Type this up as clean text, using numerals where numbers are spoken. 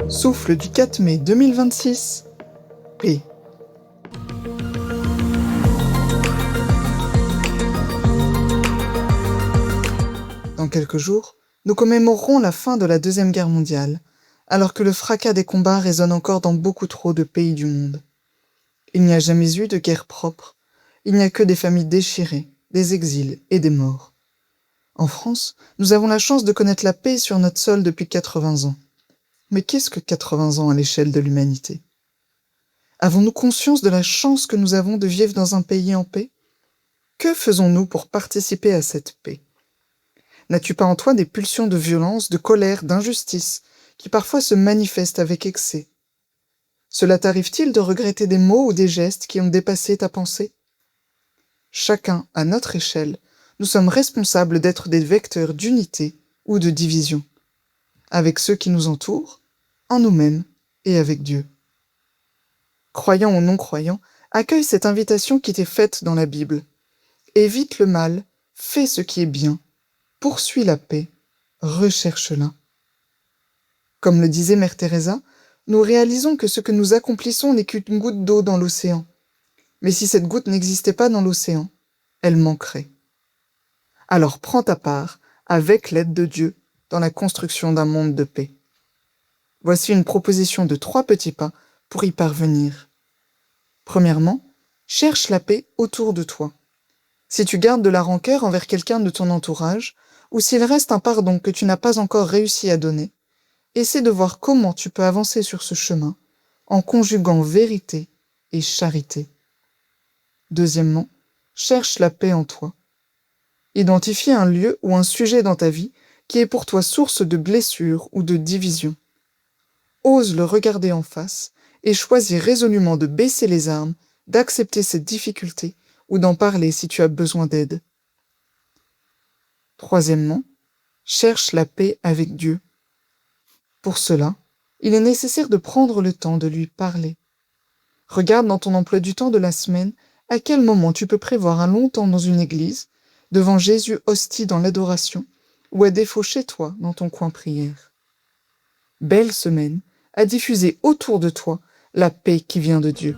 Souffle du 4 mai 2026. Paix. Dans quelques jours, nous commémorerons la fin de la Deuxième Guerre mondiale, alors que le fracas des combats résonne encore dans beaucoup trop de pays du monde. Il n'y a jamais eu de guerre propre, il n'y a que des familles déchirées, des exils et des morts. En France, nous avons la chance de connaître la paix sur notre sol depuis 80 ans. Mais qu'est-ce que 80 ans à l'échelle de l'humanité ? Avons-nous conscience de la chance que nous avons de vivre dans un pays en paix ? Que faisons-nous pour participer à cette paix ? N'as-tu pas en toi des pulsions de violence, de colère, d'injustice, qui parfois se manifestent avec excès ? Cela t'arrive-t-il de regretter des mots ou des gestes qui ont dépassé ta pensée ? Chacun, à notre échelle, nous sommes responsables d'être des vecteurs d'unité ou de division, avec ceux qui nous entourent, en nous-mêmes et avec Dieu. Croyants ou non-croyants, accueille cette invitation qui t'est faite dans la Bible. Évite le mal, fais ce qui est bien, poursuis la paix, recherche-la. Comme le disait Mère Teresa, nous réalisons que ce que nous accomplissons n'est qu'une goutte d'eau dans l'océan. Mais si cette goutte n'existait pas dans l'océan, elle manquerait. Alors prends ta part, avec l'aide de Dieu, dans la construction d'un monde de paix. Voici une proposition de 3 petits pas pour y parvenir. Premièrement, cherche la paix autour de toi. Si tu gardes de la rancœur envers quelqu'un de ton entourage, ou s'il reste un pardon que tu n'as pas encore réussi à donner, essaie de voir comment tu peux avancer sur ce chemin en conjuguant vérité et charité. Deuxièmement, cherche la paix en toi. Identifie un lieu ou un sujet dans ta vie qui est pour toi source de blessure ou de division. Ose le regarder en face et choisis résolument de baisser les armes, d'accepter cette difficulté ou d'en parler si tu as besoin d'aide. Troisièmement, cherche la paix avec Dieu. Pour cela, il est nécessaire de prendre le temps de lui parler. Regarde dans ton emploi du temps de la semaine à quel moment tu peux prévoir un long temps dans une église, devant Jésus hostie dans l'adoration, ou à défaut chez toi dans ton coin prière. Belle semaine à diffuser autour de toi la paix qui vient de Dieu.